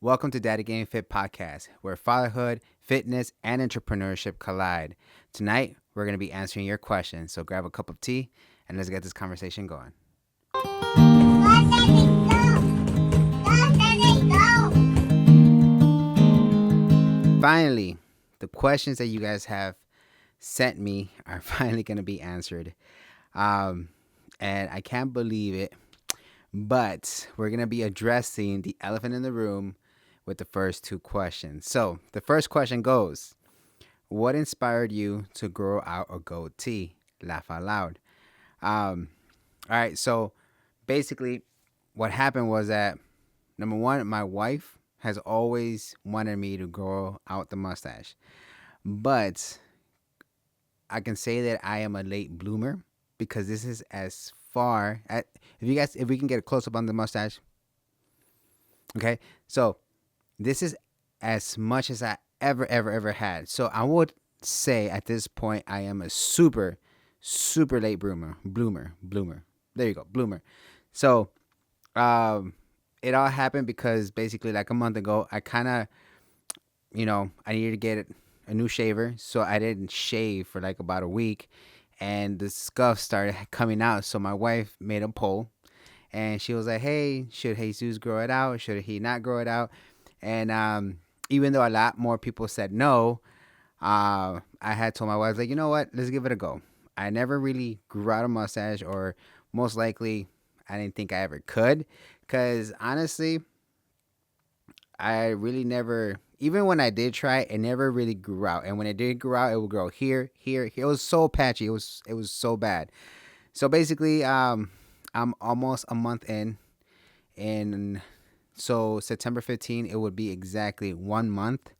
Welcome to Daddy Game Fit Podcast, where fatherhood, fitness, and entrepreneurship collide. Tonight, we're going to be answering your questions, so grab a cup of tea and let's get this conversation going. Finally, the questions that you guys have sent me are finally going to be answered. And I can't believe it, but we're going to be addressing the elephant in the room with the first two questions. So the first question goes, what inspired you to grow out a goatee? Laugh out loud. All right, so basically what happened was that, number one, my wife has always wanted me to grow out the mustache. But I can say that I am a late bloomer because this is as far at, if we can get a close up on the mustache. Okay, so this is as much as I ever had. So I would say at this point I am a super late bloomer. There you go, bloomer. So it all happened because basically like a month ago I kind of, I needed to get a new shaver, so I didn't shave for like about a week, and the scuff started coming out. So my wife made a poll, and she was like, "Hey, should Jesus grow it out? Should he not grow it out?" And even though a lot more people said no, I had told my wife, like, you know what, let's give it a go. I never really grew out a mustache, or most likely, I didn't think I ever could, because honestly, I really never, even when I did try it never really grew out. And when it did grow out, it would grow here, here, here. It was so patchy. It was so bad. So basically, I'm almost a month in, and so September 15th, it would be exactly 1 month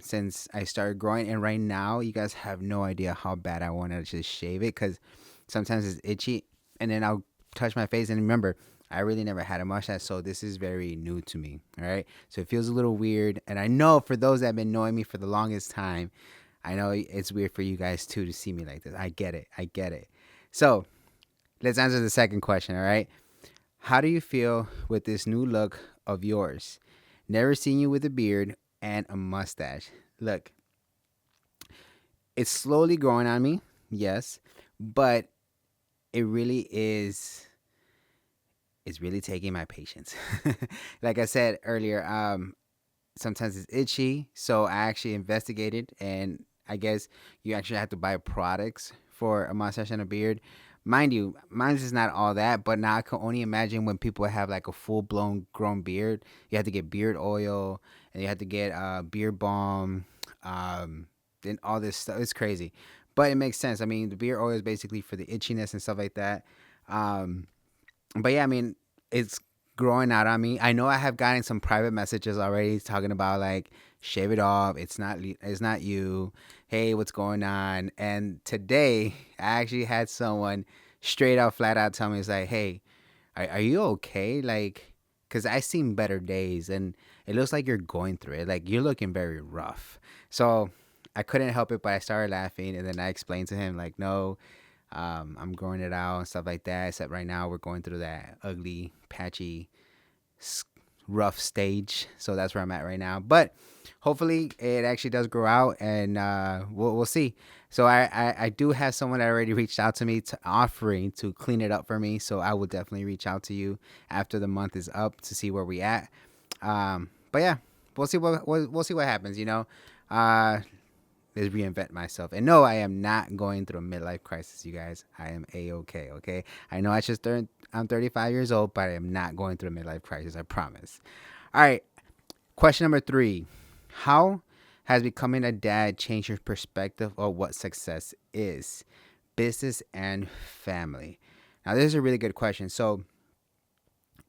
since I started growing. And right now, you guys have no idea how bad I want to just shave it, because sometimes it's itchy, and then I'll touch my face. And remember, I really never had a mustache, so this is very new to me. All right, so it feels a little weird, and I know for those that have been knowing me for the longest time, I know it's weird for you guys too to see me like this. I get it. So let's answer the second question. All right, how do you feel with this new look of yours? Never seen you with a beard and a mustache. Look, it's slowly growing on me, yes, but it really is. It's really taking my patience. Like I said earlier, sometimes it's itchy, so I actually investigated, and I guess you actually have to buy products for a mustache and a beard. Mind you, mine is not all that, but now I can only imagine when people have like a full blown grown beard. You have to get beard oil, and you have to get beard balm, and all this stuff. It's crazy, but it makes sense. I mean, the beard oil is basically for the itchiness and stuff like that. Um, but yeah, I mean, it's growing out on me. I know I have gotten some private messages already talking about like, shave it off. It's not you. Hey, what's going on? And today I actually had someone straight out, flat out tell me, it's like, hey, are you okay? Like, cause I seen better days, and it looks like you're going through it. Like, you're looking very rough. So I couldn't help it, but I started laughing, and then I explained to him like, no, I'm growing it out and stuff like that. Except right now we're going through that ugly, patchy, rough stage. So that's where I'm at right now. But hopefully it actually does grow out, and we'll see. So I do have someone that already reached out to me offering to clean it up for me. So I will definitely reach out to you after the month is up to see where we at. But yeah, we'll see what happens. Is reinvent myself. And no, I am not going through a midlife crisis, you guys. I am A-okay, okay? I know I'm 35 years old, but I am not going through a midlife crisis, I promise. All right, question number 3. How has becoming a dad changed your perspective of what success is? Business and family. Now, this is a really good question. So,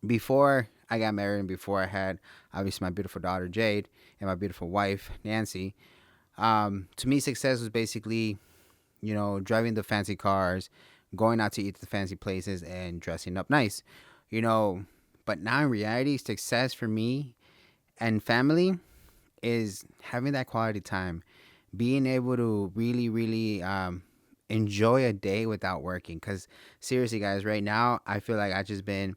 before I got married and before I had, obviously, my beautiful daughter, Jade, and my beautiful wife, Nancy, to me, success was basically, driving the fancy cars, going out to eat at the fancy places, and dressing up nice, you know. But now in reality, success for me and family is having that quality time, being able to really enjoy a day without working. Because seriously, guys, right now I feel like I just been,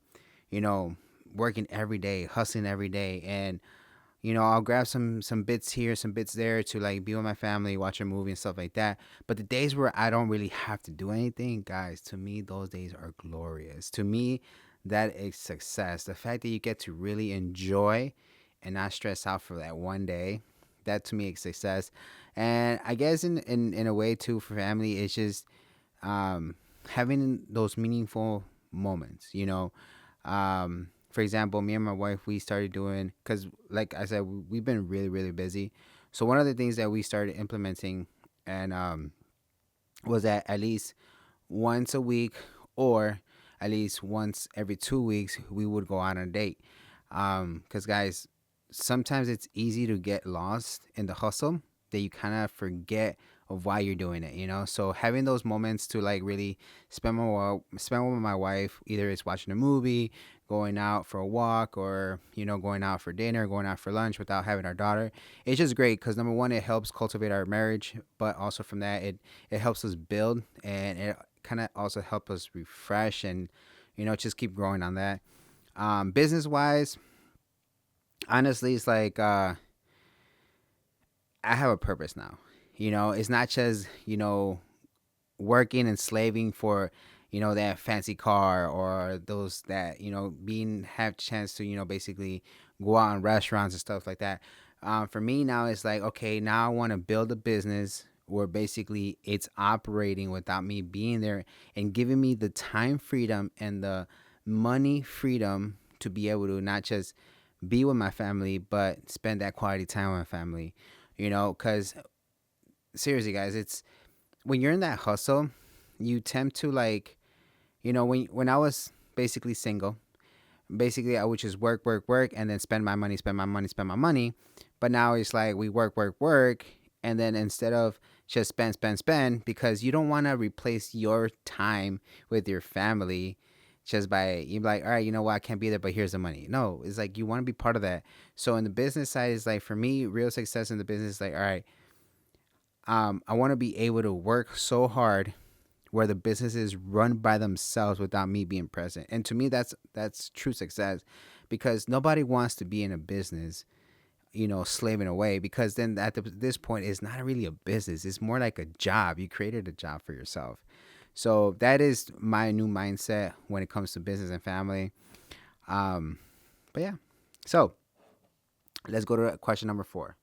you know, working every day, hustling every day, and I'll grab some bits here, some bits there to like be with my family, watch a movie and stuff like that. But the days where I don't really have to do anything, guys, to me those days are glorious. To me, that is success. The fact that you get to really enjoy and not stress out for that one day, that to me is success. And I guess in a way too for family, it's just having those meaningful moments. For example, me and my wife, we started doing, because like I said, we've been really, really busy. So one of the things that we started implementing and was that at least once a week or at least once every 2 weeks, we would go on a date. Because guys, sometimes it's easy to get lost in the hustle that you kind of forget of why you're doing it. So having those moments to like really spend with my wife, either it's watching a movie, going out for a walk, or going out for dinner, going out for lunch without having our daughter. It's just great because number one, it helps cultivate our marriage, but also from that, it helps us build, and it kind of also helps us refresh and just keep growing on that. Business wise, honestly, it's like I have a purpose now. It's not just working and slaving for that fancy car, or those that being have chance to basically go out in restaurants and stuff like that. For me now, it's like, okay, now I want to build a business where basically it's operating without me being there, and giving me the time freedom and the money freedom to be able to not just be with my family, but spend that quality time with my family. Because seriously, guys, it's when you're in that hustle, you tend to like, when I was basically single, basically I would just work, work, work, and then spend my money, spend my money, spend my money. But now it's like we work, work, work, and then instead of just spend, spend, spend, because you don't want to replace your time with your family just by you be like, all right, you know what, I can't be there, but here's the money. No, it's like you want to be part of that. So in the business side, is like for me, real success in the business is like, all right, I want to be able to work so hard where the businesses run by themselves without me being present. And to me, that's true success, because nobody wants to be in a business, slaving away, because then this point, it's not really a business. It's more like a job. You created a job for yourself. So that is my new mindset when it comes to business and family. But yeah, so let's go to question number 4.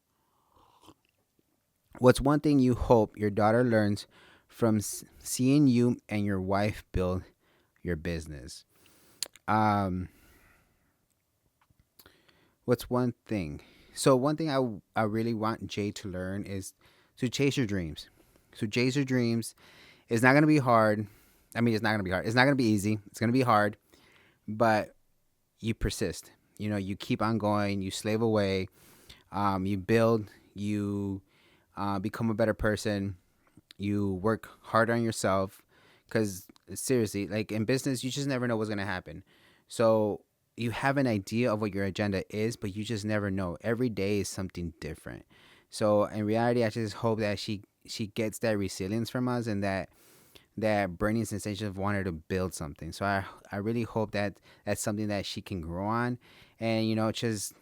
What's one thing you hope your daughter learns from seeing you and your wife build your business? Um, what's one thing? So one thing I really want Jay to learn is to chase your dreams. So chase your dreams. It's not gonna be hard. I mean, it's not gonna be hard. It's not gonna be easy. It's gonna be hard, but you persist. You keep on going. You slave away. You build. You become a better person. You work hard on yourself, because seriously, like in business, you just never know what's going to happen. So you have an idea of what your agenda is, but you just never know. Every day is something different. So in reality, I just hope that she gets that resilience from us, and that burning sensation of wanting to build something. So I really hope that that's something that she can grow on, and just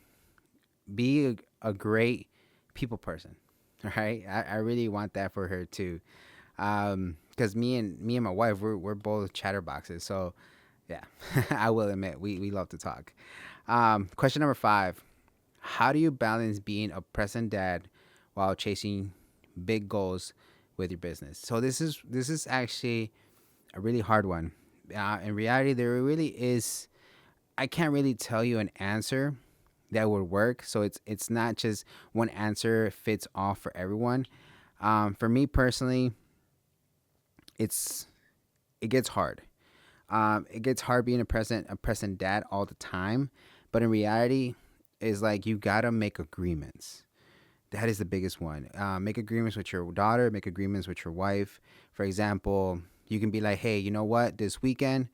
be a great people person. All right, I really want that for her too, because me and my wife, we're both chatterboxes. So yeah, I will admit we love to talk. Question number 5: how do you balance being a present dad while chasing big goals with your business? So this is actually a really hard one. In reality, there really is. I can't really tell you an answer that would work. So it's not just one answer fits all for everyone. For me personally, it gets hard. It gets hard being a present dad all the time. But in reality, is like you gotta make agreements. That is the biggest one. Make agreements with your daughter. Make agreements with your wife. For example, you can be like, hey, you know what? This weekend,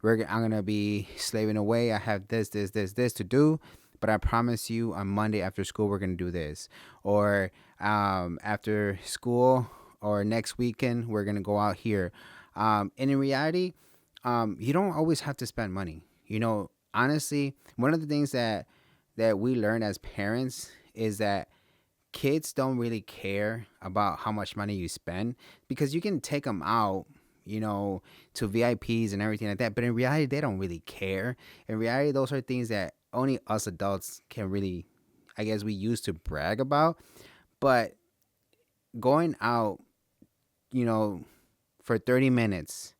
I'm gonna be slaving away. I have this to do, but I promise you, on Monday after school, we're gonna do this. Or after school, or next weekend, we're gonna go out here. And in reality, you don't always have to spend money. honestly, one of the things that we learn as parents is that kids don't really care about how much money you spend, because you can take them out, you know, to VIPs and everything like that. But in reality, they don't really care. In reality, those are things that only us adults can really, I guess, we used to brag about. But going out, you know, for 30 minutes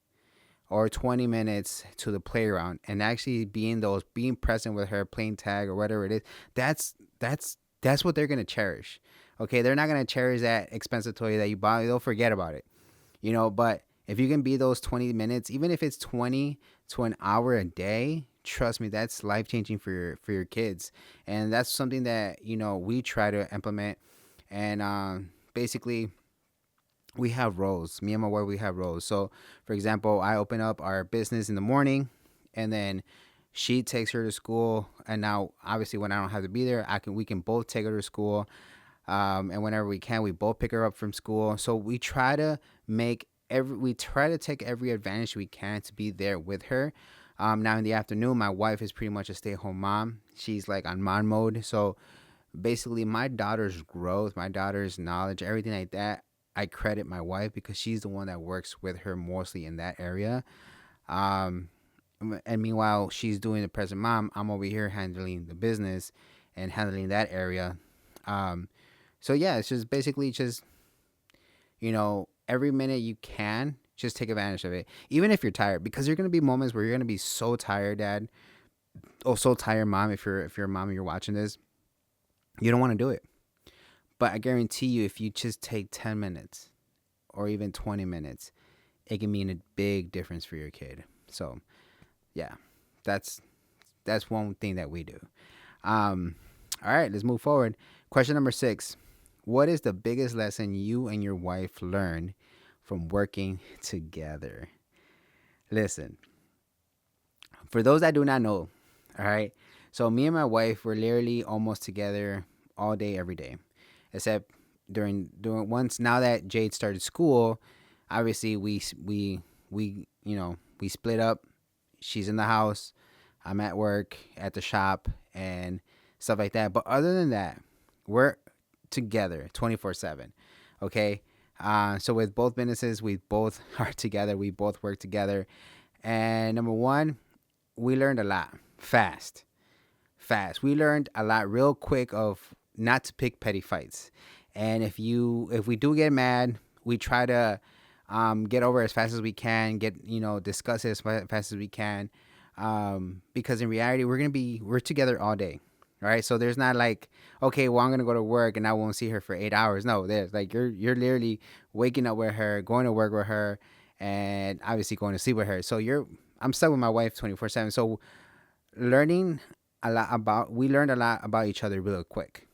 or 20 minutes to the playground and actually being present with her, playing tag or whatever it is, that's what they're going to cherish. Okay, they're not going to cherish that expensive toy that you bought. They'll forget about it, you know. But if you can be those 20 minutes, even if it's 20 to an hour a day, trust me, that's life changing for your kids. And that's something that, you know, we try to implement. And basically, we have roles. Me and my wife, we have roles. So, for example, I open up our business in the morning, and then she takes her to school. And now, obviously, when I don't have to be there, we can both take her to school. And whenever we can, we both pick her up from school. So we try to take every advantage we can to be there with her. Now in the afternoon, my wife is pretty much a stay-at-home mom. She's like on mom mode. So basically, my daughter's growth, my daughter's knowledge, everything like that, I credit my wife, because she's the one that works with her mostly in that area. Um, and meanwhile, she's doing the present mom. I'm over here handling the business and handling that area. Um, so yeah, it's just basically just, you know, every minute you can, just take advantage of it, even if you're tired, because there're gonna be moments where you're gonna be so tired, dad. Oh, so tired, mom. If you're a mom and you're watching this, you don't want to do it. But I guarantee you, if you just take 10 minutes or even 20 minutes, it can mean a big difference for your kid. So yeah, that's one thing that we do. Um, all right, let's move forward. Question number 6. What is the biggest lesson you and your wife learned from working together? Listen, for those that do not know, all right, so me and my wife were literally almost together all day, every day, except during once, now that Jade started school, obviously we we split up. She's in the house, I'm at work, at the shop, and stuff like that. But other than that, we're together 24/7. Okay. So with both businesses, we both are together. We both work together. And number one, we learned a lot fast. Fast. We learned a lot real quick of not to pick petty fights. And if we do get mad, we try to get over as fast as we can, discuss it as fast as we can. Because in reality, we're together all day. Right. So there's not like, okay, well, I'm going to go to work and I won't see her for 8 hours. No, there's like, you're literally waking up with her, going to work with her, and obviously going to sleep with her. So I'm stuck with my wife 24/7. So learning we learned a lot about each other real quick.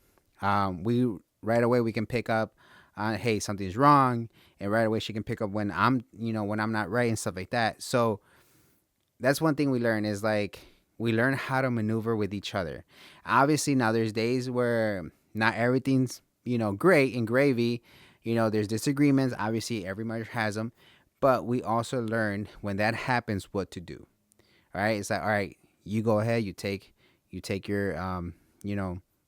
We right away we can pick up, hey, something's wrong. And right away she can pick up when I'm not right and stuff like that. So that's one thing we learn, is like, we learn how to maneuver with each other. Obviously, now there's days where not everything's, great and gravy. There's disagreements. Obviously, every marriage has them. But we also learn when that happens what to do. All right. It's like, all right, you go ahead, you take your,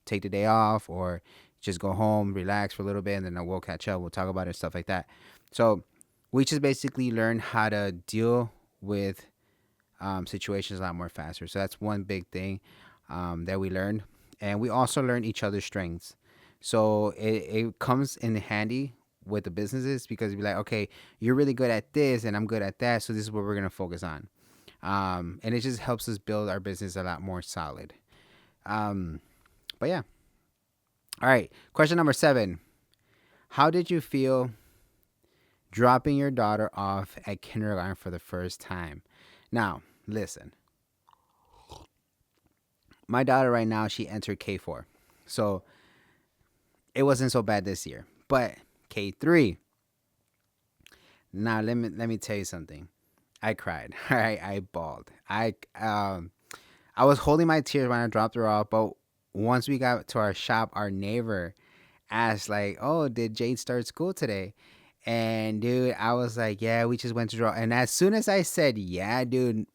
take the day off, or just go home, relax for a little bit, and then we'll catch up. We'll talk about it, stuff like that. So we just basically learn how to deal with situations a lot more faster. So that's one big thing that we learned. And we also learn each other's strengths. So it comes in handy with the businesses, because you'd be like, okay, you're really good at this and I'm good at that. So this is what we're going to focus on. And it just helps us build our business a lot more solid. But yeah. All right. Question number 7. How did you feel dropping your daughter off at kindergarten for the first time? Now, listen. My daughter right now, she entered K4. So it wasn't so bad this year. But K3. Now let me tell you something. I cried. All right, I bawled. I was holding my tears when I dropped her off, but once we got to our shop, our neighbor asked, like, "Oh, did Jade start school today?" And dude, I was like, "Yeah, we just went to draw." And as soon as I said, "Yeah, dude,"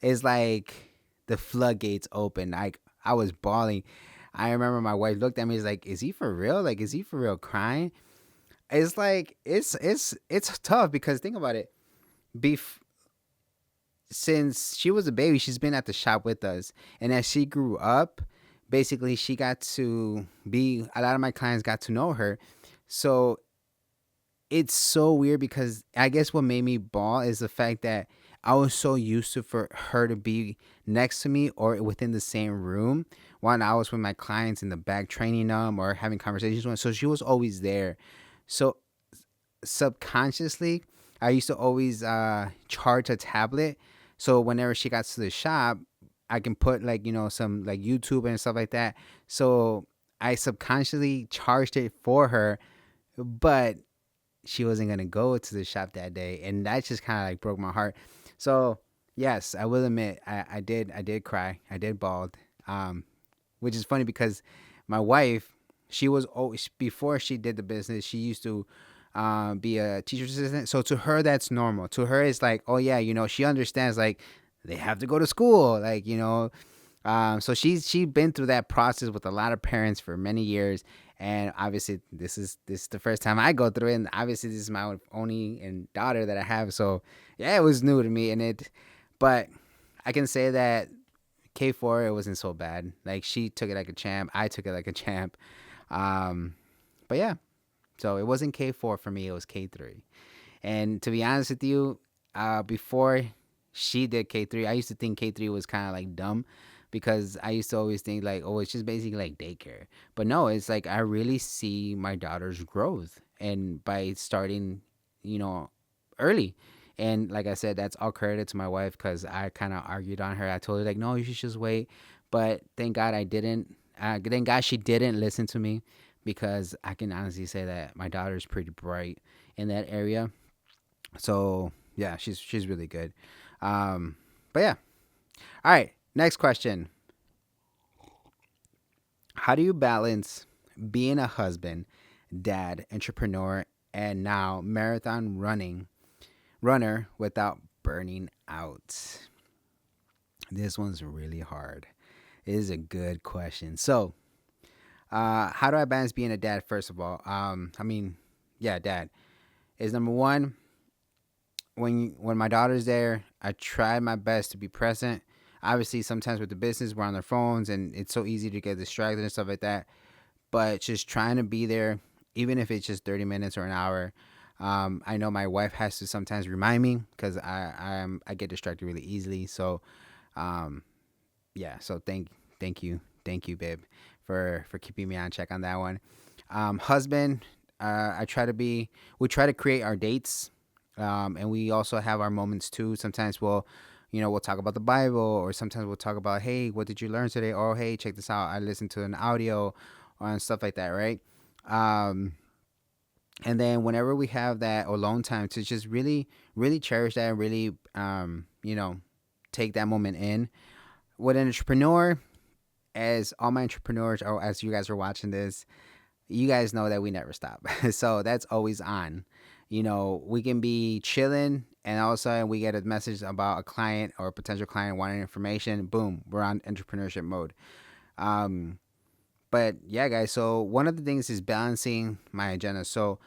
it's like the floodgates open. Like I was bawling. I remember my wife looked at me. Is like, is he for real? Like, is he for real crying? It's like it's tough because think about it. Bef- since she was a baby, she's been at the shop with us, and as she grew up, basically she got to be. A lot of my clients got to know her, so it's so weird because I guess what made me bawl is the fact that I was so used to for her to be next to me or within the same room while I was with my clients in the back training them or having conversations with them. So she was always there. So subconsciously, I used to always charge a tablet. So whenever she got to the shop, I can put like, some like YouTube and stuff like that. So I subconsciously charged it for her, but she wasn't gonna go to the shop that day, and that just kind of like broke my heart. So yes, I will admit I did cry, I did bawled, which is funny because my wife, she was always before she did the business, she used to be a teacher's assistant. So to her, that's normal. To her, it's like, oh yeah, she understands like they have to go to school, like so she been through that process with a lot of parents for many years, and obviously this is the first time I go through it, and obviously this is my only and daughter that I have. So yeah, it was new to me, but I can say that K4 it wasn't so bad. Like she took it like a champ, I took it like a champ. Um, but yeah, so it wasn't K4 for me, it was K3. And to be honest with you, before she did K3, I used to think K3 was kind of like dumb because I used to always think like, oh, it's just basically like daycare. But no, it's like I really see my daughter's growth and by starting, you know, early. And like I said, that's all credit to my wife because I kind of argued on her. I told her like, no, you should just wait. But thank God I didn't. Thank God she didn't listen to me because I can honestly say that my daughter's pretty bright in that area. So yeah, she's really good. But yeah. All right. Next question. How do you balance being a husband, dad, entrepreneur, and now marathon runner without burning out? This one's really hard. It is a good question. So, how do I balance being a dad? First of all, yeah, dad is number one. When my daughter's there, I try my best to be present. Obviously, sometimes with the business, we're on their phones, and it's so easy to get distracted and stuff like that. But just trying to be there, even if it's just 30 minutes or an hour. I know my wife has to sometimes remind me because I get distracted really easily. So, um, yeah. So thank you, babe, for keeping me on check on that one. Husband, we try to create our dates, and we also have our moments too. Sometimes we'll talk about the Bible, or sometimes we'll talk about, hey, what did you learn today? Or hey, check this out, I listened to an audio, and stuff like that, right? Um, and then whenever we have that alone time to just really, really cherish that and really, take that moment in. With an entrepreneur, as all my entrepreneurs, or as you guys are watching this, you guys know that we never stop. So that's always on. We can be chilling and all of a sudden we get a message about a client or a potential client wanting information. Boom, we're on entrepreneurship mode. Um, but yeah, guys, so one of the things is balancing my agenda. So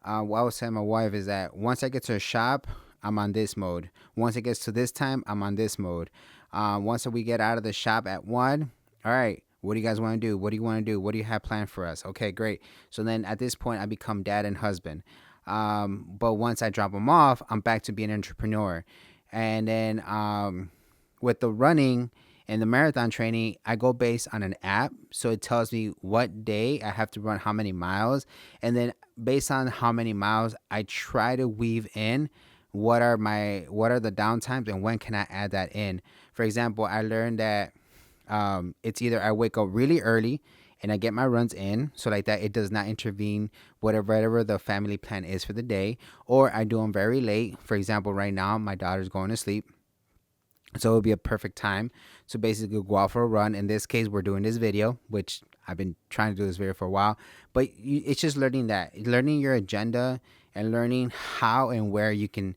what I was telling my wife is that once I get to a shop, I'm on this mode. Once it gets to this time, I'm on this mode. Once we get out of the shop at 1, all right, what do you guys want to do? What do you want to do? What do you have planned for us? Okay, great. So then at this point, I become dad and husband. But once I drop them off, I'm back to being an entrepreneur. And then with the running and the marathon training, I go based on an app. So it tells me what day I have to run how many miles. And then based on how many miles, I try to weave in what are the downtimes and when can I add that in. For example, I learned that it's either I wake up really early and I get my runs in, so like that it does not intervene whatever the family plan is for the day, or I do them very late. For example, right now my daughter's going to sleep, so it would be a perfect time to basically go out for a run. In this case, we're doing this video, which I've been trying to do this video for a while, but it's just learning your agenda and learning how and where you can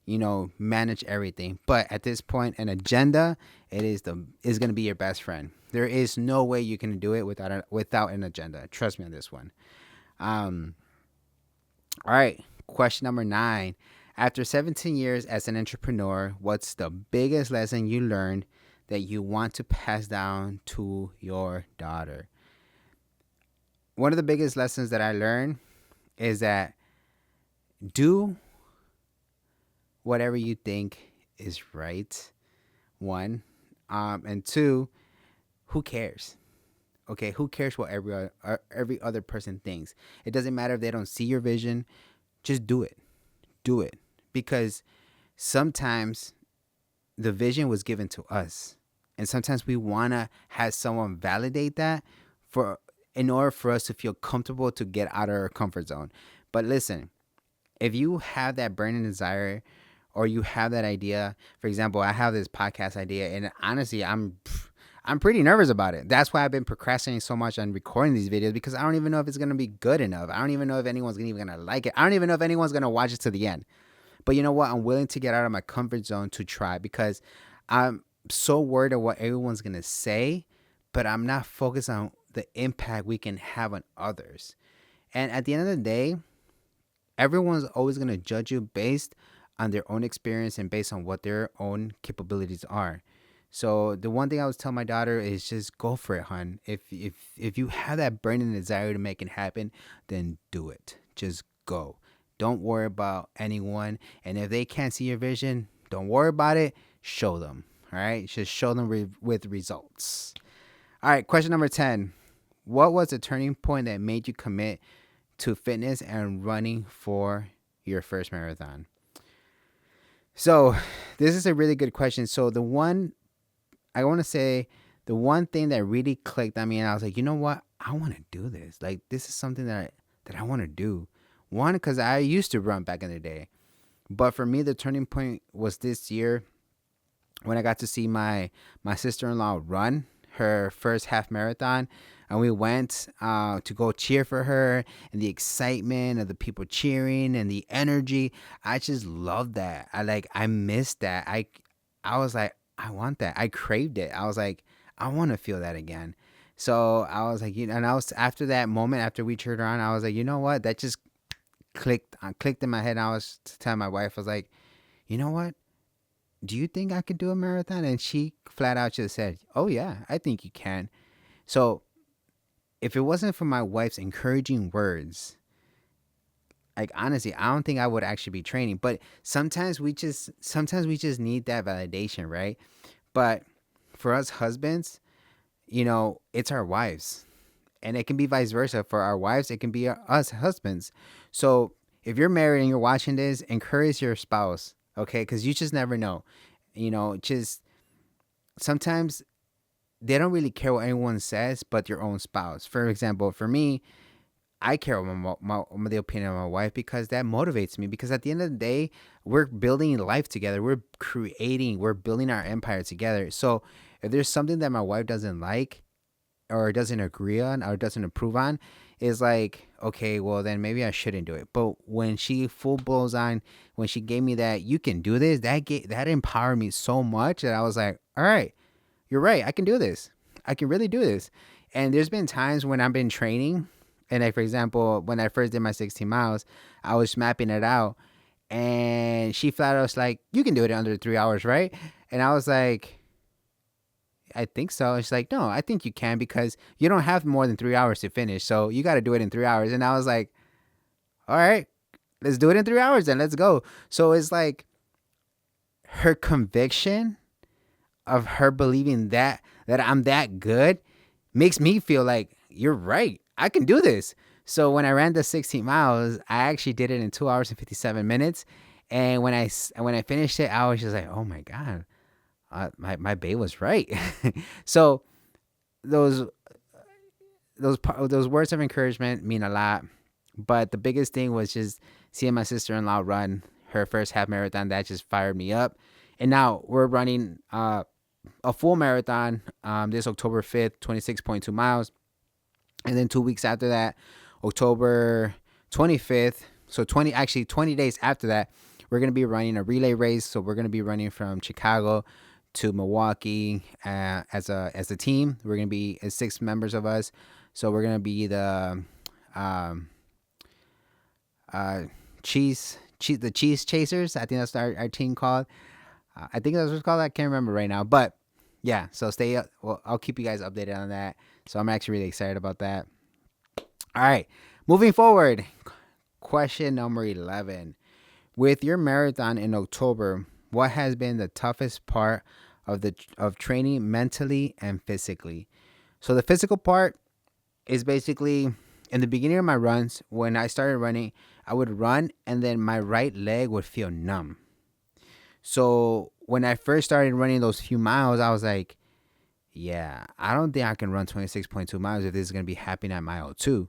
manage everything. But at this point, an agenda, is going to be your best friend. There is no way you can do it without an agenda. Trust me on this one. All right. Question number 9. After 17 years as an entrepreneur, what's the biggest lesson you learned that you want to pass down to your daughter? One of the biggest lessons that I learned is that do whatever you think is right. One, and two, who cares? Okay, who cares what every other person thinks? It doesn't matter if they don't see your vision. Just do it. Do it. Because sometimes the vision was given to us. And sometimes we want to have someone validate that in order for us to feel comfortable to get out of our comfort zone. But listen, if you have that burning desire or you have that idea, for example, I have this podcast idea, and honestly, I'm pretty nervous about it. That's why I've been procrastinating so much on recording these videos, because I don't even know if it's going to be good enough. I don't even know if anyone's even going to like it. I don't even know if anyone's going to watch it to the end. But you know what? I'm willing to get out of my comfort zone to try, because I'm so worried of what everyone's going to say, but I'm not focused on the impact we can have on others. And at the end of the day, everyone's always going to judge you based on their own experience and based on what their own capabilities are. So the one thing I was telling my daughter is just go for it, hon. If you have that burning desire to make it happen, then do it. Just go. Don't worry about anyone. And if they can't see your vision, don't worry about it. Show them. All right? Just show them with results. All right, question number 10. What was the turning point that made you commit to fitness and running for your first marathon? So this is a really good question. So the one thing that really clicked on me, and I was like, you know what? I want to do this. Like, this is something that I want to do. One, because I used to run back in the day. But for me, the turning point was this year when I got to see my sister-in-law run her first half marathon. And we went to go cheer for her, and the excitement of the people cheering and the energy. I just loved that. I missed that. I was like, I want that. I craved it. I was like, I want to feel that again. So I was like, and I was, after that moment, after we cheered her on, I was like, you know what? That just clicked in my head. And I was telling my wife, I was like, you know what? Do you think I could do a marathon? And she flat out just said, oh yeah, I think you can. So if it wasn't for my wife's encouraging words, like, honestly, I don't think I would actually be training. But sometimes we just need that validation, right? But for us husbands, it's our wives. And it can be vice versa. For our wives, it can be us husbands. So if you're married and you're watching this, encourage your spouse, okay? Because you just never know. Just sometimes they don't really care what anyone says but your own spouse. For example, for me, I care about the opinion of my wife, because that motivates me. Because at the end of the day, we're building life together. We're building our empire together. So if there's something that my wife doesn't like or doesn't agree on or doesn't approve on, is like, okay, well, then maybe I shouldn't do it. But when she full blows on, when she gave me that, you can do this, that empowered me so much that I was like, all right, you're right. I can do this. I can really do this. And there's been times when I've been training, and like, for example, when I first did my 16 miles, I was mapping it out, and she flat out was like, you can do it in under 3 hours, right? And I was like, I think so. And she's like, no, I think you can, because you don't have more than 3 hours to finish. So you got to do it in 3 hours. And I was like, all right, let's do it in 3 hours then. Let's go. So it's like her conviction of her believing that I'm that good makes me feel like, you're right, I can do this. So when I ran the 16 miles, I actually did it in 2 hours and 57 minutes. And when I finished it, I was just like, oh my God, my babe was right. So those words of encouragement mean a lot. But the biggest thing was just seeing my sister-in-law run her first half marathon. That just fired me up. And now we're running a full marathon this October 5th, 26.2 miles. And then 2 weeks after that, October 25th, so 20 days after that, we're going to be running a relay race. So we're going to be running from Chicago to Milwaukee as a team. We're going to be 6 members of us. So we're going to be the um, uh, the cheese chasers. I think that's our team called. I think that's what it's called. I can't remember right now, but yeah. So stay up. Well, I'll keep you guys updated on that. So I'm actually really excited about that. All right, moving forward. Question number 11. With your marathon in October, what has been the toughest part of training mentally and physically? So the physical part is basically in the beginning of my runs. When I started running, I would run and then my right leg would feel numb. So when I first started running those few miles, I was like, yeah, I don't think I can run 26.2 miles if this is going to be happening at mile 2.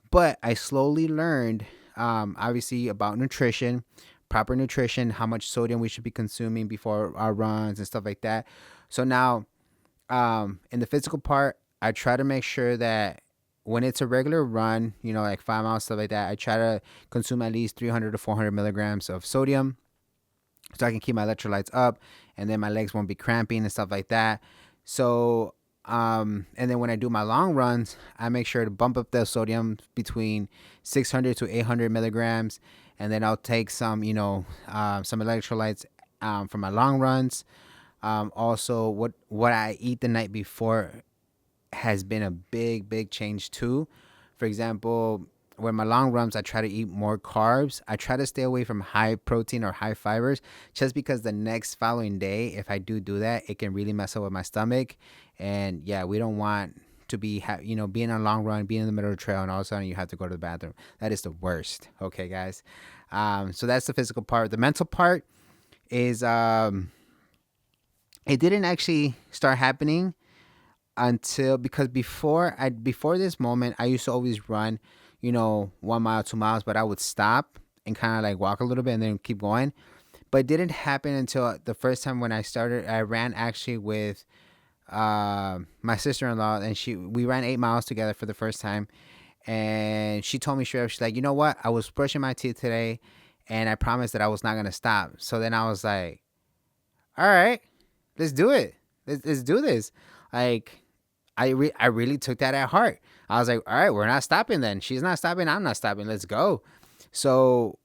But I slowly learned, obviously, about nutrition, proper nutrition, how much sodium we should be consuming before our runs and stuff like that. So now, in the physical part, I try to make sure that when it's a regular run, like 5 miles, stuff like that, I try to consume at least 300 to 400 milligrams of sodium so I can keep my electrolytes up and then my legs won't be cramping and stuff like that. So, and then when I do my long runs, I make sure to bump up the sodium between 600 to 800 milligrams. And then I'll take some, some electrolytes for my long runs. Also, what I eat the night before has been a big change too. For example, when my long runs, I try to eat more carbs. I try to stay away from high protein or high fibers just because the next following day, if I do that, it can really mess up with my stomach. And yeah, we don't want to be, being on a long run, being in the middle of the trail, and all of a sudden you have to go to the bathroom. That is the worst. Okay, guys. So that's the physical part. The mental part is, it didn't actually start happening because before this moment, I used to always run 1 mile, 2 miles, but I would stop and kind of like walk a little bit and then keep going. But it didn't happen until the first time when I ran actually with my sister-in-law, and we ran 8 miles together for the first time. And she told me straight up, she's like, you know what? I was brushing my teeth today and I promised that I was not going to stop. So then I was like, all right, let's do it. Let's do this. Like, I really took that at heart. I was like, all right, we're not stopping then. She's not stopping. I'm not stopping. Let's go. So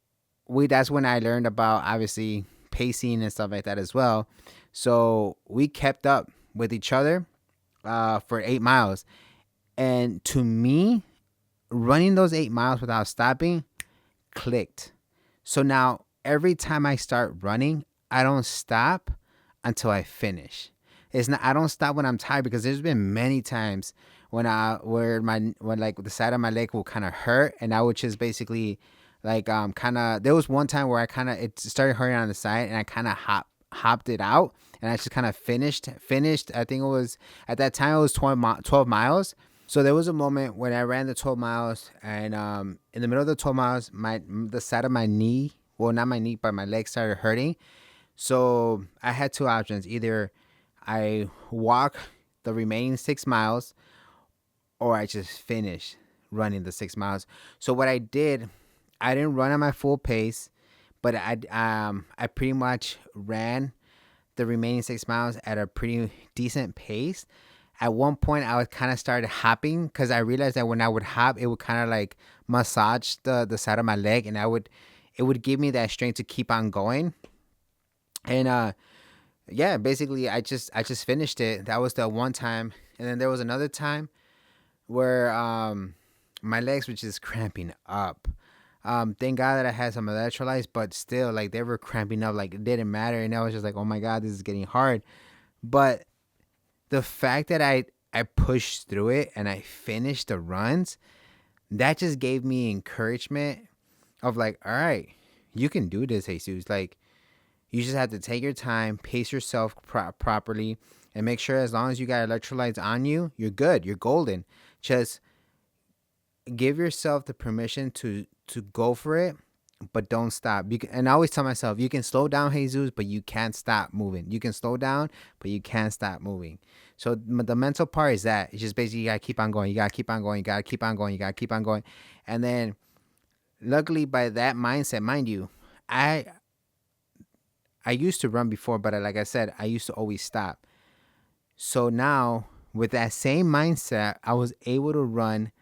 that's when I learned about obviously pacing and stuff like that as well. So we kept up with each other for 8 miles. And to me, running those 8 miles without stopping clicked. So now every time I start running, I don't stop until I finish. I don't stop when I'm tired, because there's been many times when like the side of my leg will kind of hurt, and I would just basically like there was one time where it started hurting on the side, and I kind of hopped it out, and I just kind of finished. I think it was at that time it was 12 miles. So there was a moment when I ran the 12 miles, and in the middle of the 12 miles, the side of my knee, well, not my knee, but my leg started hurting. So I had two options: either I walk the remaining 6 miles, or I just finish running the 6 miles. So what I did, I didn't run at my full pace, but I pretty much ran the remaining 6 miles at a pretty decent pace. At one point, I kind of started hopping, because I realized that when I would hop, it would kind of like massage the side of my leg, and it would give me that strength to keep on going. And yeah, basically I just finished it. That was the one time. And then there was another time where my legs were just cramping up. Thank God that I had some electrolytes, but still, like, they were cramping up, like it didn't matter. And I was just like, oh my God, this is getting hard. But the fact that I pushed through it and I finished the runs, that just gave me encouragement of like, all right, you can do this, Jesus. Like, you just have to take your time, pace yourself properly, and make sure as long as you got electrolytes on you, you're good. You're golden. Just give yourself the permission to go for it, but don't stop. And I always tell myself, you can slow down, Jesus, but you can't stop moving. You can slow down, but you can't stop moving. So the mental part is that. It's just basically you got to keep on going. You got to keep on going. You got to keep on going. You got to keep on going. And then luckily by that mindset, mind you, I I used to run before, but like I said, I used to always stop. So now with that same mindset, I was able to run,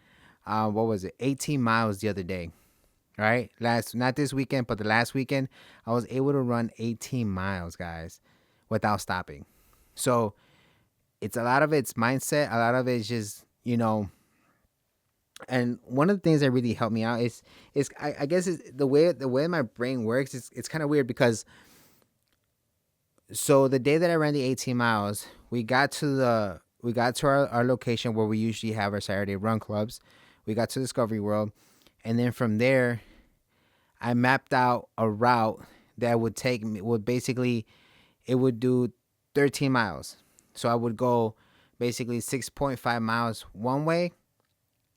what was it, 18 miles the other day, right? Not this weekend, but the last weekend, I was able to run 18 miles, guys, without stopping. So it's a lot of it's mindset, a lot of it's just, and one of the things that really helped me out is I guess it's the way my brain works. It's kind of weird because so the day that I ran the 18 miles, we got to our location where we usually have our Saturday run clubs. We got to Discovery World, and then from there, I mapped out a route that would take me would basically it would do 13 miles. So I would go basically 6.5 miles one way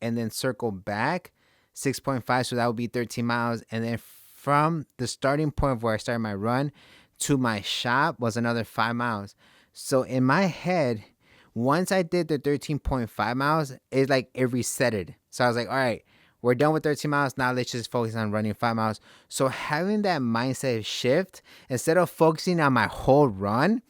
and then circle back 6.5, so that would be 13 miles, and then from the starting point of where I started my run to my shop was another 5 miles. So in my head, once I did the 13.5 miles, it like it resetted. So I was like, all right, we're done with 13 miles. Now let's just focus on running 5 miles. So having that mindset shift, instead of focusing on my whole run,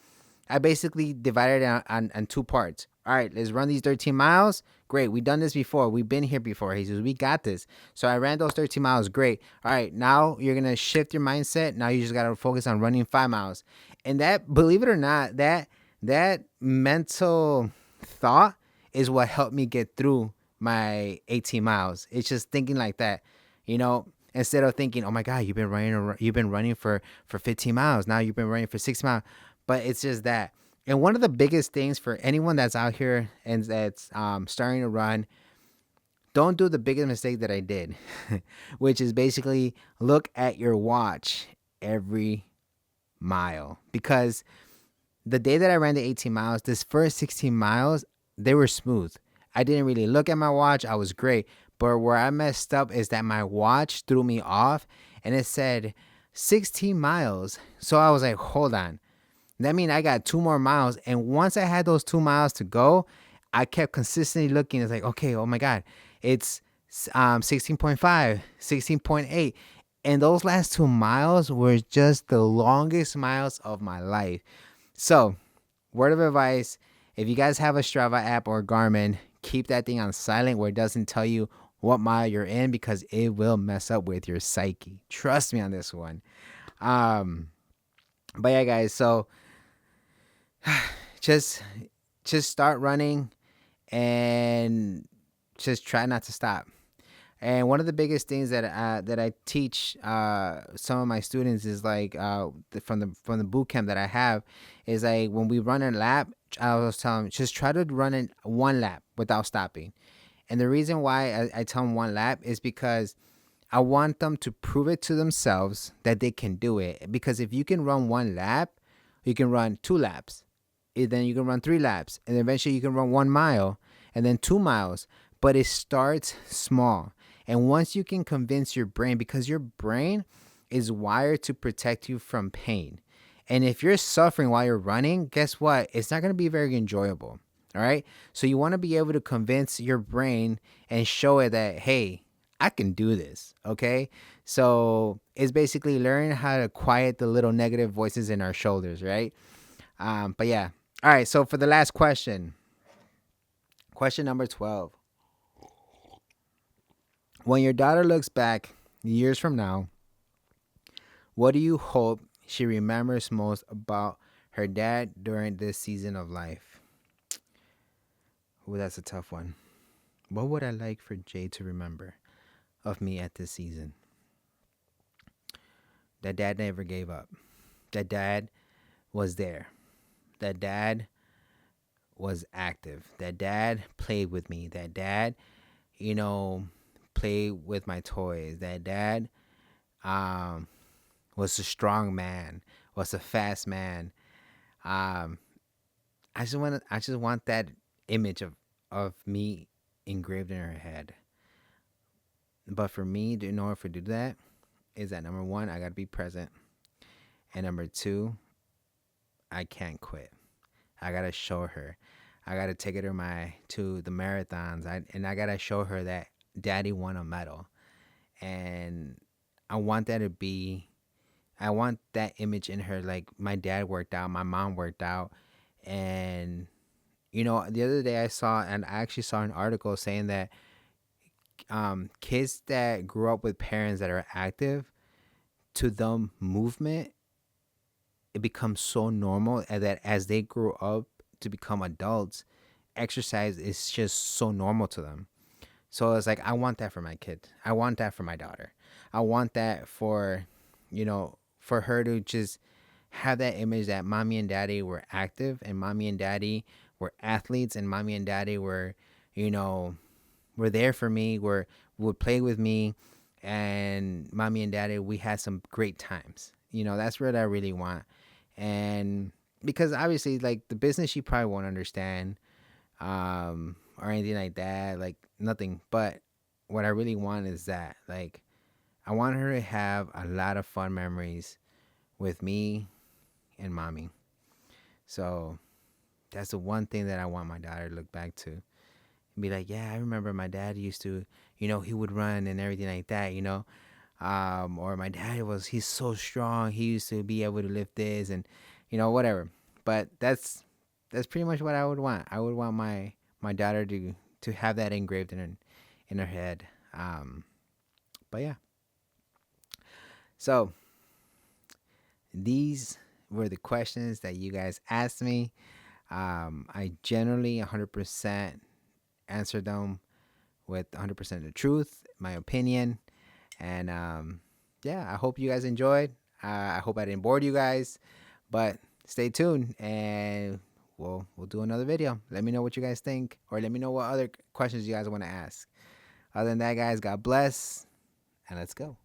I basically divided it on two parts. All right, let's run these 13 miles. Great. We've done this before. We've been here before, Jesus. We got this. So I ran those 13 miles. Great. All right, now you're going to shift your mindset. Now you just got to focus on running 5 miles. And that, believe it or not, that mental thought is what helped me get through my 18 miles. It's just thinking like that, instead of thinking, oh my God, you've been running for 15 miles. Now you've been running for 6 miles. But it's just that. And one of the biggest things for anyone that's out here and that's starting to run, don't do the biggest mistake that I did, which is basically look at your watch every mile. Because the day that I ran the 18 miles, this first 16 miles, they were smooth. I didn't really look at my watch. I was great. But where I messed up is that my watch threw me off and it said 16 miles. So I was like, hold on. That means I got 2 more miles. And once I had those 2 miles to go, I kept consistently looking. It's like, okay, oh my God, it's 16.5, 16.8. And those last 2 miles were just the longest miles of my life. So, word of advice, if you guys have a Strava app or Garmin, keep that thing on silent where it doesn't tell you what mile you're in because it will mess up with your psyche. Trust me on this one. But yeah, guys, so just start running and just try not to stop. And one of the biggest things that I teach some of my students is like from the boot camp that I have is like when we run a lap, I was telling them just try to run in one lap without stopping. And the reason why I tell them one lap is because I want them to prove it to themselves that they can do it. Because if you can run one lap, you can run 2 laps. Then you can run 3 laps. And eventually you can run 1 mile and then 2 miles. But it starts small. And once you can convince your brain, because your brain is wired to protect you from pain. And if you're suffering while you're running, guess what? It's not going to be very enjoyable. All right. So you want to be able to convince your brain and show it that, hey, I can do this. Okay. So it's basically learning how to quiet the little negative voices in our shoulders. Right. But yeah. All right. So for the last question number 12. When your daughter looks back years from now, what do you hope she remembers most about her dad during this season of life? Ooh, that's a tough one. What would I like for Jay to remember of me at this season? That dad never gave up. That dad was there. That dad was active. That dad played with me. That dad, played with my toys. That dad was a strong man, was a fast man. I just want that image of me engraved in her head. But for me, in order to do that, is that number 1, I gotta be present, and number 2, I can't quit. I gotta show her. I gotta take her to the marathons. I gotta show her that Daddy won a medal, and I want that to be I want that image in her. Like my dad worked out, my mom worked out, and the other day I actually saw an article saying that kids that grew up with parents that are active, to them movement, it becomes so normal, and that as they grow up to become adults, exercise is just so normal to them. So it's like I want that for my kid. I want that for my daughter. I want that for her to just have that image that mommy and daddy were active, and mommy and daddy were athletes, and mommy and daddy you know, were there for me, would play with me, and mommy and daddy, we had some great times. That's what I really want. And because obviously, like the business, she probably won't understand, or anything like that, like nothing. But what I really want is that, like, I want her to have a lot of fun memories with me and mommy. So that's the one thing that I want my daughter to look back to and be like, yeah, I remember my dad used to, he would run and everything like that. Or my dad he's so strong, he used to be able to lift this, and whatever. But that's pretty much what I would want. I would want my daughter to have that engraved in her head. But yeah. So these were the questions that you guys asked me. I generally 100% answer them with 100% of the truth, my opinion. And yeah, I hope you guys enjoyed. I hope I didn't bore you guys, but stay tuned and we'll do another video. Let me know what you guys think, or let me know what other questions you guys want to ask. Other than that, guys, God bless, and let's go.